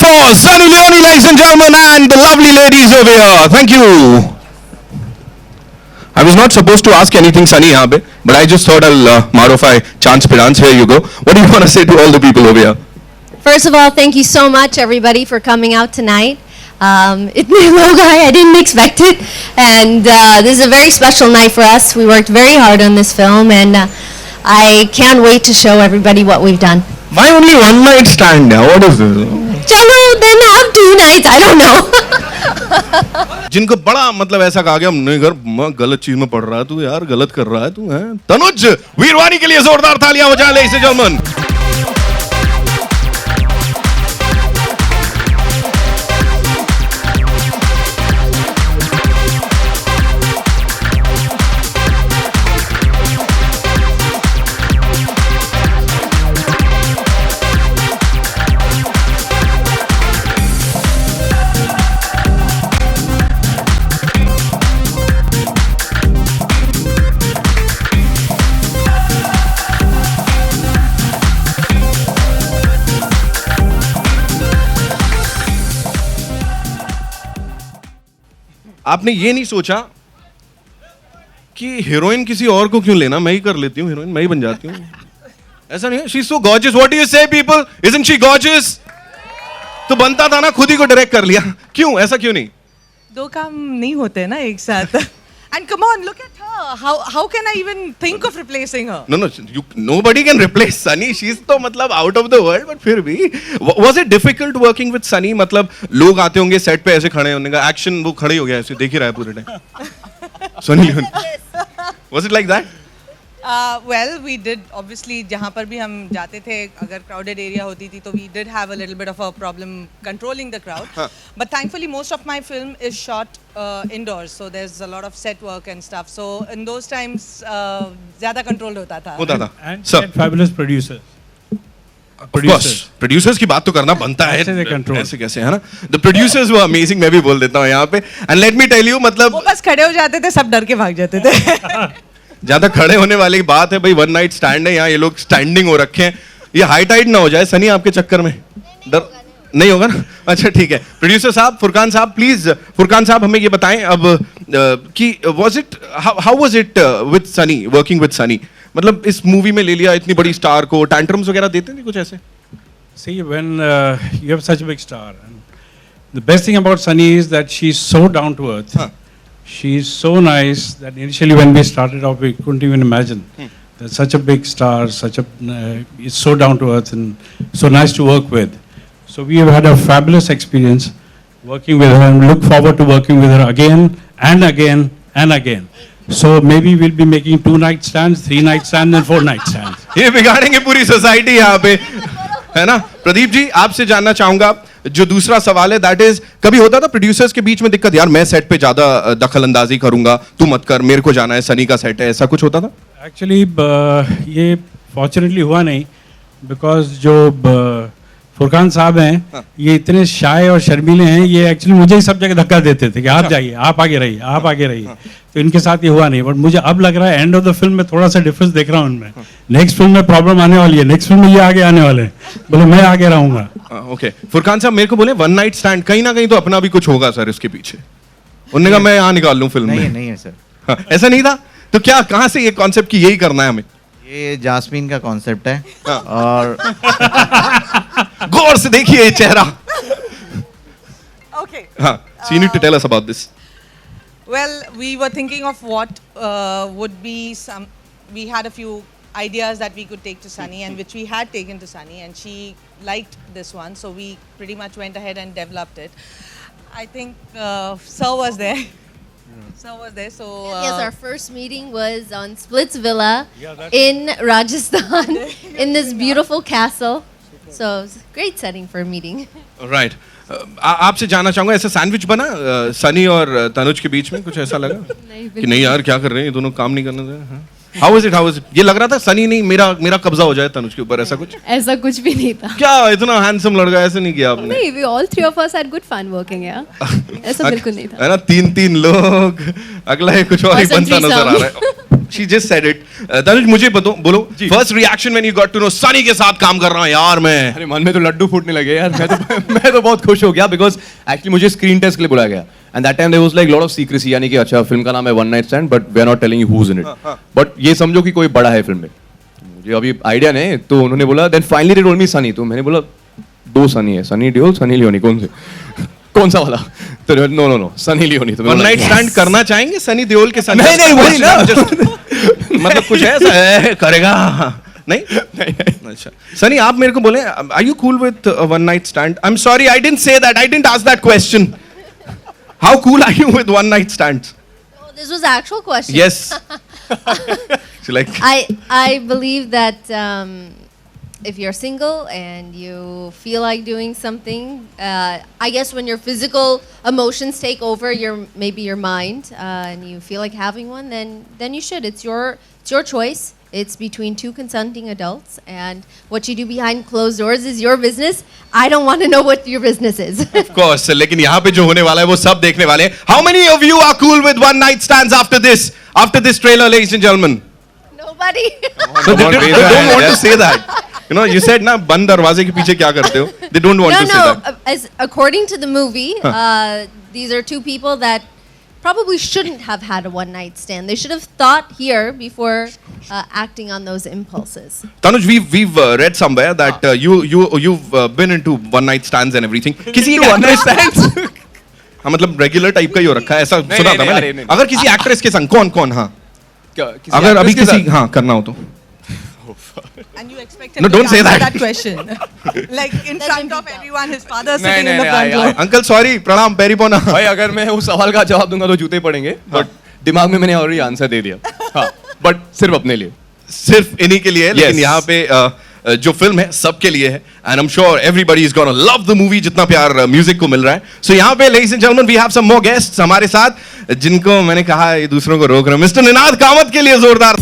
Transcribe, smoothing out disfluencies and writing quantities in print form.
for Sunny Leone, ladies and gentlemen, and the lovely ladies over here. Thank you. I was not supposed to ask anything, Sunny, यहाँ पे, but I just thought I'll modify chance perance. Here you go. What do you want to say to all the people over here? First of all, thank you so much, everybody, for coming out tonight. इतने लोग आए, I didn't expect it, and this is a very special night for us. We worked very hard on this film, and I can't wait to show everybody what we've done. Why only one night stand now? What is this? चलो, then have 2 nights. I don't know. जिनको बड़ा मतलब ऐसा कहा गया हमने घर गलत चीज में पढ़ रहा है तू यार गलत कर रहा है तू हैं तनुज वीरवानी के लिए जोरदार तालियां हो जाए ladies and gentlemen. आपने ये नहीं सोचा कि हीरोइन किसी और को क्यों लेना मैं ही कर लेती हूँ हीरोइन मैं ही बन जाती हूँ ऐसा नहीं है she is so gorgeous what do you से पीपल इजंट शी गॉर्जियस तो बनता था ना खुद ही को डायरेक्ट कर लिया क्यों ऐसा क्यों नहीं दो काम नहीं होते ना एक साथ and come on look at her how can I even think of replacing her no nobody can replace Sunny she's तो मतलब out of the world but फिर भी was it difficult working with Sunny मतलब लोग आते होंगे set पे ऐसे खड़े होने का एक्शन वो खड़े हो गया ऐसे देख ही रहा है पूरे time Sunny Leone was it like that well we did obviously जहाँ पर भी हम जाते थे अगर crowded area होती थी तो we did have a little bit of a problem controlling the crowd but thankfully most of my film is shot indoors so there's a lot of set work and stuff so in those times ज़्यादा controlled होता था and fabulous producers producers की बात तो करना बनता है ऐसे कैसे है ना द प्रोड्यूसर्स वो अमेजिंग मैं भी बोल देता हूँ यहाँ पे and let me tell you मतलब वो बस खड़े हो जाते थे सब डर के भाग जाते थे ज्यादा खड़े होने वाली की बात है भाई वन नाइट स्टैंड है यहाँ ये लोग स्टैंडिंग हो रखे हैं ये हाई टाइड ना हो जाए सनी आपके चक्कर में डर नहीं होगा ना अच्छा ठीक है प्रोड्यूसर साहब फुरकान साहब प्लीज फुरकान साहब हमें ये बताएं अब कि was it how was it with Sunny working with Sunny मतलब इस मूवी में ले लिया इतनी बड़ी स्टार को टैंट्रम्स वगैरह देते थे कुछ ऐसे see when you have such a big star and the best thing about Sunny is that she's so down to earth she's so nice that initially when we started off we couldn't even imagine that such a big star such a is so down to earth and so nice to work with so we have had a fabulous experience working with her and look forward to working with her again and again and again so maybe we'll be making 2 night stands 3 night stands and 4 night stands ये बिगाड़ेंगे पूरी society यहाँ पे है ना प्रदीप जी आपसे जानना चाहूंगा जो दूसरा सवाल है दैट इज कभी होता था प्रोड्यूसर्स के बीच में दिक्कत यार मैं सेट पे ज्यादा दखल अंदाजी करूंगा तू मत कर मेरे को जाना है सनी का सेट है ऐसा कुछ होता था एक्चुअली ये फॉर्चुनेटली हुआ नहीं बिकॉज जो फुरकान साहब हैं ये इतने शाय और शर्मीले हैं ये एक्चुअली मुझे ही सब जगह धक्का देते थे कि आप जाइए आप आगे रहिए तो इनके साथ ये हुआ नहीं बट मुझे अब लग रहा है एंड ऑफ द फिल्म में थोड़ा सा डिफरेंस देख रहा हूँ उनमें नेक्स्ट फिल्म में प्रॉब्लम आने वाली है नेक्स्ट फिल्म में ये आगे आने वाले हैं बोले मैं आगे रहूंगा ओके फुरकान साहब मेरे को बोले वन नाइट स्टैंड कहीं ना कहीं तो अपना भी कुछ होगा सर इसके पीछे उन्होंने कहा मैं यहाँ निकाल लूँ फिल्म में नहीं है सर ऐसा नहीं था तो क्या कहाँ से ये कॉन्सेप्ट की यही करना है हमें ये जास्मीन का कॉन्सेप्ट है और गौर से देखिए ये चेहरा okay हाँ so you need to tell us about this well we were thinking of what would be some we had a few ideas that we could take to Sunny and which we had taken to Sunny and she liked this one so we pretty much went ahead and developed it I think Sir was there so yes our first meeting was on Splits Villa in Rajasthan in this beautiful castle so it was a great setting for a meeting right आपसे जानना चाहूंगा ऐसा sandwich बना सनी और तनुज के बीच में कुछ ऐसा लगा कि नहीं यार क्या कर रहे हैं ये दोनों काम नहीं करने दे हाउ इज इट ये लग रहा था सनी नहीं मेरा कब्जा हो जाए तनुज के ऊपर ऐसा कुछ भी नहीं था क्या इतना हैंडसम लड़का ऐसे नहीं किया आपने नहीं we all 3 of us had good fun working ऐसा बिल्कुल नहीं था है ना 3 लोग अगला है कुछ और ही बनता नजर आ रहा है she just said it. Tanuj मुझे बोलो first reaction when you got to know Sunny के साथ काम कर रहा हूँ यार मैं. अरे मन में तो लड्डू फूटने लगे यार. मैं तो बहुत खुश हो गया बिकॉज एक्चुअली मुझे स्क्रीन टेस्ट के लिए बुलाया गया and that time there was like lot of secrecy यानी कि अच्छा फिल्म का नाम है one night stand but we are not telling you who is in it but ये समझो कि कोई बड़ा है फिल्म में. मुझे अभी आइडिया नहीं तो उन्होंने बोला then finally they told me Sunny. तो मैंने बोला दो सनी है, सनी देओल सनी लियोनी कौन से कौन सा वाला. तो नो सनी लियोनी. तो वन नाइट स्टैंड करना चाहेंगे सनी देओल के साथ? नहीं वही ना. मतलब कुछ ऐसा है करेगा नहीं. अच्छा सनी आप मेरे को बोले are you cool with one night stand? I am sorry I didn't say that. I didn't ask that question. How cool are you with one night stands? Oh, this was actual question. Yes. So like I believe that if you're single and you feel like doing something, I guess when your physical emotions take over maybe your mind, and you feel like having one, then you should. It's your choice. It's between two consenting adults, and what you do behind closed doors is your business. I don't want to know what your business is. of course, लेकिन यहाँ पे जो होने वाला है वो सब देखने वाले हैं. How many of you are cool with one night stands after this trailer, ladies and gentlemen? Nobody. So they don't want to say that. You know, you said ना बंद दरवाजे के पीछे क्या करते हो? They don't want to say that. As according to the movie, these are two people that probably shouldn't have had a one-night stand. They should have thought here before acting on those impulses. Tanuj, we've read somewhere that you've been into one-night stands and everything. किसी एक one night stands? हाँ मतलब regular type का ही हो रखा है ऐसा सुना था मैंने. अगर किसी actress के संग कौन हाँ अगर अभी किसी हाँ करना हो तो. And you expected No, me don't to say answer that. that question. Like in front of everyone, his father नहीं, sitting in the नहीं, front I- row. Uncle sorry प्रणाम पैरी पोना. भाई अगर मैं उस सवाल का जवाब दूंगा तो जूते पड़ेंगे बट दिमाग में मैंने ऑलरेडी आंसर दे दिया. हाँ बट सिर्फ अपने लिए. सिर्फ इन्हीं के लिए है, लेकिन Yes. यहाँ पे जो फिल्म है सबके लिए है and I am sure everybody is gonna love the movie जितना प्यार म्यूजिक को मिल रहा है. सो यहाँ पे ladies and gentleman we have some more guests हमारे साथ जिनको मैंने कहा ये दूसरों को रोक रहे हैं. मिस्टर निनाद कामत के लिए जोरदार